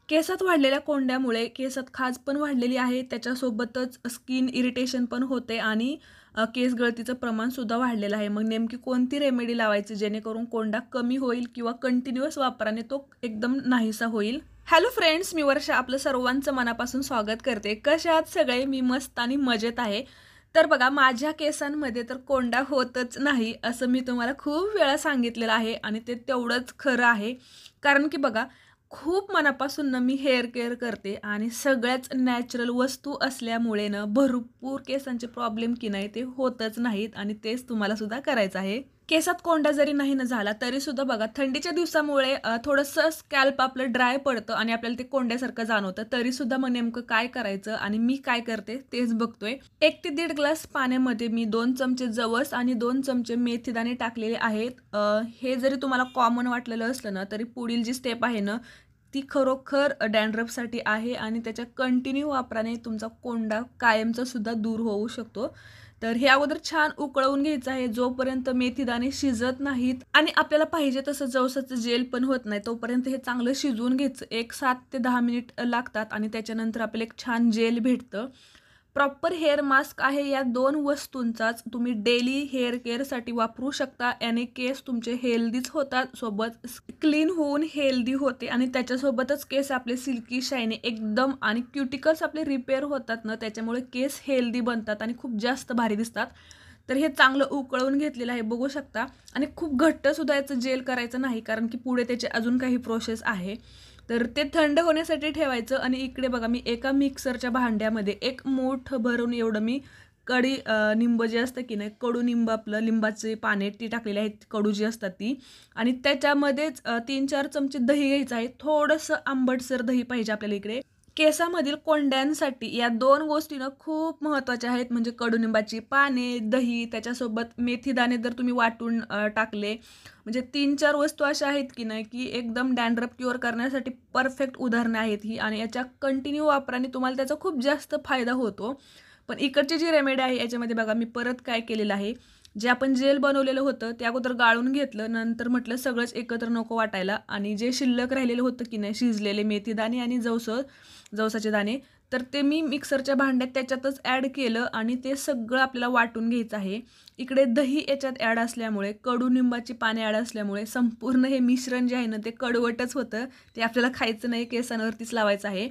केसात वाढलेल्या कोंड्यामुळे केसात खाज पण वाढलेली आहे, त्याच्यासोबतच स्किन इरिटेशन पण होते आणि केस गळतीचं प्रमाणसुद्धा वाढलेलं आहे. मग नेमकी कोणती रेमेडी लावायची जेणेकरून कोंडा कमी होईल किंवा कंटिन्युअस वापराने तो एकदम नाहीसा होईल? हॅलो फ्रेंड्स, मी वर्षा आपलं सर्वांचं मनापासून स्वागत करते. कशा आहात सगळे? मी मस्त आणि मजेत आहे. तर बघा, माझ्या केसांमध्ये तर कोंडा होतच नाही असं मी तुम्हाला खूप वेळा सांगितलेलं आहे आणि ते तेवढंच खरं आहे. कारण की बघा, खूप मनापासून ना मी हेअर केअर करते आणि सगळ्याच नॅचरल वस्तू असल्यामुळे ना भरपूर केसांचे प्रॉब्लेम की नाही ते होतच नाहीत आणि तेच तुम्हाला सुद्धा करायचं आहे. केसात कोंडा जरी नाही ना झाला तरी सुद्धा बघा, थंडीच्या दिवसामुळे थोडंसं स्कॅल्प आपलं ड्राय पडतं आणि आपल्याला ते कोंड्यासारखं जाणवतं. तरी सुद्धा मग नेमकं काय करायचं आणि मी काय करते तेच बघतोय. 1 ते 1.5 ग्लास पाण्यामध्ये मी 2 चमचे जवस आणि 2 चमचे मेथीदाणे टाकलेले आहेत. हे जरी तुम्हाला कॉमन वाटलेलं असलं ना तरी पुढील जी स्टेप आहे ना ती खरोखर डॅन्ड्रफसाठी आहे आणि त्याच्या कंटिन्यू वापराने तुमचा कोंडा कायमचा सुद्धा दूर होऊ शकतो. तर हे अगोदर छान उकळवून घ्यायचं आहे, जोपर्यंत मेथीदाणे शिजत नाहीत आणि आपल्याला पाहिजे तसं जवसाचं जेल पण होत नाही तोपर्यंत हे चांगलं शिजवून घ्यायचं. 7 ते 10 मिनिट लागतात आणि त्याच्यानंतर आपल्याला एक छान जेल भेटतं. प्रॉपर हेअर मास्क आहे. या 2 वस्तूंचाच तुम्ही डेली हेअर केअरसाठी वापरू शकता. याने केस तुमचे हेल्दीच होतात, सोबत क्लीन होऊन हेल्दी होते आणि त्याच्यासोबतच केस आपले सिल्की शायनी एकदम आणि क्युटिकल्स आपले रिपेअर होतात ना, त्याच्यामुळे केस हेल्दी बनतात आणि खूप जास्त भारी दिसतात. तर हे चांगलं उकळवून घेतलेलं आहे, बघू शकता. आणि खूप घट्टसुद्धा याचं जेल करायचं नाही, कारण की पुढे त्याची अजून काही प्रोसेस आहे. तर ते थंड होण्यासाठी ठेवायचं आणि इकडे बघा, मी एका मिक्सरच्या भांड्यामध्ये एक मूठ भरून एवढं मी निंब जे असतं की नाही, कडुनिंब, आपलं लिंबाचे पाने ती टाकलेली आहेत, कडू जी असतात ती. आणि त्याच्यामध्येच 3-4 चमचे दही घ्यायचं आहे. थोडंसं आंबटसर दही पाहिजे आपल्याला इकडे. केसामधील कोंड्यांसाठी या 2 गोष्टी ना खूप महत्त्वाच्या आहेत. म्हणजे कडुनिंबाची पाने, दही, त्याच्यासोबत मेथीदाणे जर तुम्ही वाटून टाकले, म्हणजे 3-4 वस्तू अशा आहेत की नाही की एकदम डॅन्ड्रफ क्युअर करण्यासाठी परफेक्ट उदाहरणे आहेत ही आणि याच्या कंटिन्यू वापराने तुम्हाला त्याचा खूप जास्त फायदा होतो. पण इकडची जी रेमेडी आहे याच्यामध्ये बघा, मी परत काय केलेलं आहे, जे आपण जेल बनवलेलं होतं ते अगोदर गाळून घेतलं. नंतर म्हटलं सगळंच एकत्र नको वाटायला आणि जे शिल्लक राहिलेलं होतं की नाही, शिजलेले मेथीदाणे आणि जवसाचे दाणे, तर ते मी मिक्सरच्या भांड्यात त्याच्यातच ॲड केलं आणि ते सगळं आपल्याला वाटून घ्यायचं आहे. इकडे दही याच्यात ॲड असल्यामुळे, कडुनिंबाची पाने ॲड असल्यामुळे संपूर्ण हे मिश्रण जे आहे ना ते कडवटच होतं. ते आपल्याला खायचं नाही, केसांवरतीच लावायचं आहे.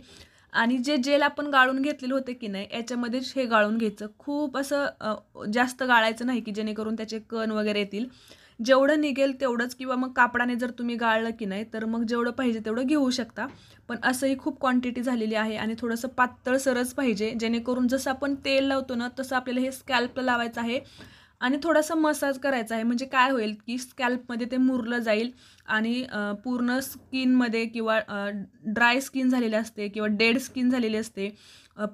आणि जे जेल आपण गाळून घेतलेलं होतं की नाही, याच्यामध्येच हे गाळून घ्यायचं. खूप असं जास्त गाळायचं नाही की जेणेकरून त्याचे कण वगैरे येतील. जेवढं निघेल तेवढंच, किंवा मग कापडाने जर तुम्ही गाळलं की नाही तर मग जेवढं पाहिजे तेवढं घेऊ शकता. पण असंही खूप क्वांटिटी झालेली आहे आणि थोडंसं पातळसरच पाहिजे, जेणेकरून जसं आपण तेल लावतो ना तसं आपल्याला हे स्कॅल्पला लावायचं आहे आणि थोडासा मसाज करायचा आहे. म्हणजे काय होईल की स्कॅल्पमध्ये ते मुरलं जाईल आणि पूर्ण स्किनमध्ये किंवा ड्राय स्किन झालेली असते किंवा डेड स्किन झालेली असते,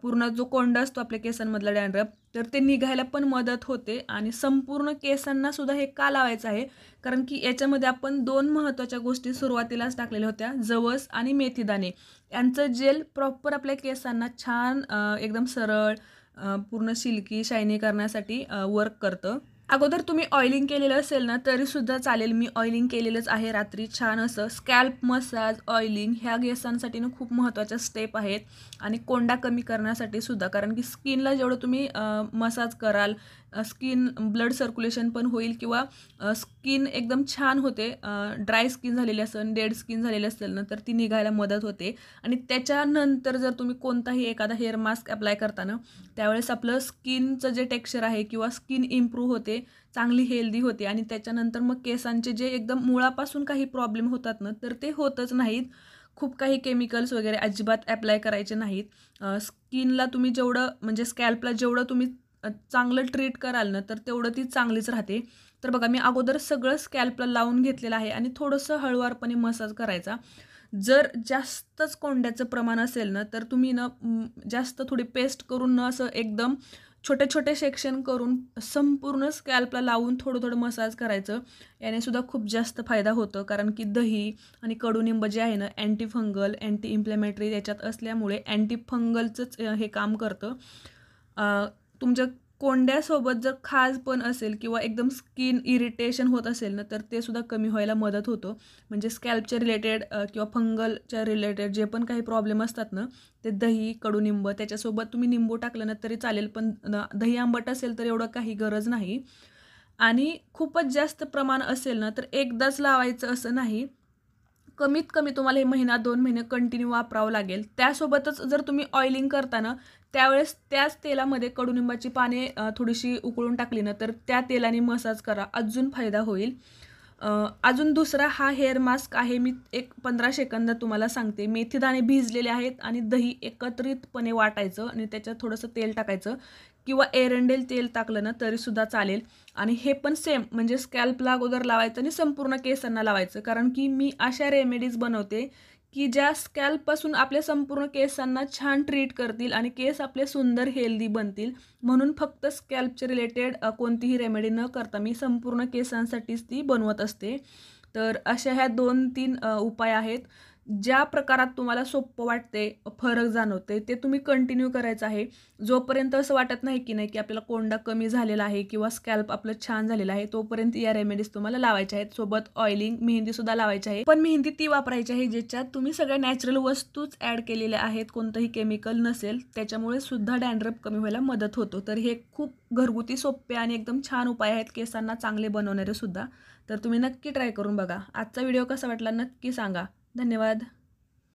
पूर्ण जो कोंडा असतो आपल्या केसांमधला डॅन्ड्रफ, तर ते निघायला पण मदत होते. आणि संपूर्ण केसांना सुद्धा हे का लावायचं आहे, कारण की याच्यामध्ये आपण 2 महत्त्वाच्या गोष्टी सुरुवातीलाच टाकलेल्या होत्या, जवस आणि मेथीदाणे. यांचं जेल प्रॉपर आपल्या केसांना छान एकदम सरळ, पूर्ण सिल्की शायनी करण्यासाठी वर्क करतं. अगोदर तुम्ही ऑइलिंग केलेलं असेल ना तरीसुद्धा चालेल. मी ऑइलिंग केलेलंच आहे रात्री छान असं. स्कॅल्प मसाज, ऑइलिंग ह्या केसांसाठी ना खूप महत्त्वाच्या स्टेप आहेत आणि कोंडा कमी करण्यासाठी सुद्धा. कारण की स्किनला जेवढं तुम्ही मसाज कराल, स्किन ब्लड सर्क्युलेशन पण होईल किंवा स्किन एकदम छान होते. ड्राय स्किन झालेली असेल, डेड स्किन झालेली असेल ना तर ती निघायला मदत होते. आणि त्याच्यानंतर जर तुम्ही कोणताही एखादा हेअर मास्क अप्लाय करताना, त्यावेळेस आपलं स्किनचं जे टेक्स्चर आहे किंवा स्किन इम्प्रूव्ह होते, चांगली हेल्दी होते आणि त्याच्यानंतर मग केसांचे जे एकदम मुळापासून काही प्रॉब्लेम होतात ना तर ते होतच नाहीत. खूप काही केमिकल्स वगैरे अजिबात अप्लाय करायचे नाहीत. स्किनला तुम्ही जेवढं, म्हणजे स्कॅल्पला जेवढं तुम्ही चांगलं ट्रीट कराल ना तर तेवढं ती चांगलीच राहते. तर बघा, मी अगोदर सगळं स्कॅल्पला लावून घेतलेलं आहे आणि थोडंसं हळुवारपणे मसाज करायचा. जर जास्तच कोंड्याचं प्रमाण असेल ना तर तुम्ही ना जास्त थोडी पेस्ट करून ना असं एकदम छोटे छोटे सेक्शन करून संपूर्ण स्कॅल्पला लावून थोडं थोडं मसाज करायचं. याने सुद्धा खूप जास्त फायदा होतो, कारण की दही आणि कडुनिंब जे आहे ना अँटी फंगल, अँटी इन्फ्लेमेटरी याच्यात असल्यामुळे अँटी फंगलचंच हे काम करतं. तुमच्या कोंड्यासोबत जर खाज पण असेल किंवा एकदम स्किन इरिटेशन होत असेल ना, तर ते सुद्धा कमी व्हायला मदत होतो. म्हणजे स्कॅल्पच्या रिलेटेड किंवा फंगलच्या रिलेटेड जे पण काही प्रॉब्लेम असतात ना, ते दही, कडुनिंब त्याच्यासोबत तुम्ही निंबू टाकलं ना तरी चालेल, पण दही आंबट असेल तर एवढं काही गरज नाही. आणि खूपच जास्त प्रमाण असेल ना, तर एकदाच लावायचं असं नाही. कमीत कमी तुम्हाला हे महिना 2 महिने कंटिन्यू वापरावं लागेल. त्यासोबतच जर तुम्ही ऑइलिंग करता ना, त्यावेळेस त्याच तेलामध्ये कडुनिंबाची पाने थोडीशी उकळून टाकली ना, तर त्या तेलाने मसाज करा, अजून फायदा होईल. अजून दुसरा हा हेअर मास्क आहे. मी एक 15 सेकंदात तुम्हाला सांगते. मेथीदाणे भिजलेले आहेत आणि दही एकत्रितपणे वाटायचं आणि त्याच्यात थोडंसं तेल टाकायचं किंवा एरंडेल तेल टाकलं ना तरीसुद्धा चालेल. आणि हे पण सेम म्हणजे स्कॅल्पला अगोदर लावायचं आणि संपूर्ण केसांना लावायचं. कारण की मी अशा रेमेडीज बनवते की ज्या स्कॅल्पपासून आपल्या संपूर्ण केसांना छान ट्रीट करतील आणि केस आपले सुंदर हेल्दी बनतील. म्हणून फक्त स्कॅल्पचे रिलेटेड कोणतीही रेमेडी न करता मी संपूर्ण केसांसाठीच ती बनवत असते. तर अशा ह्या 2-3 उपाय आहेत. ज्या प्रकारात तुम्हाला सोपं वाटते, फरक जाणवते, ते तुम्ही कंटिन्यू करायचं आहे. जोपर्यंत असं वाटत नाही की आपल्याला कोंडा कमी झालेला आहे किंवा स्कॅल्प आपलं छान झालेलं आहे, तोपर्यंत या रेमेडीज तुम्हाला लावायच्या आहेत. सोबत ऑइलिंग, मेहंदीसुद्धा लावायची आहे. पण मेहंदी ती वापरायची आहे ज्याच्यात तुम्ही सगळ्या नॅचरल वस्तूच ॲड केलेल्या आहेत, कोणतंही केमिकल नसेल. त्याच्यामुळे सुद्धा डॅन्ड्रफ कमी व्हायला मदत होतो. तर हे खूप घरगुती, सोपे आणि एकदम छान उपाय आहेत केसांना चांगले बनवणारे सुद्धा. तर तुम्ही नक्की ट्राय करून बघा. आजचा व्हिडिओ कसा वाटला नक्की सांगा. धन्यवाद.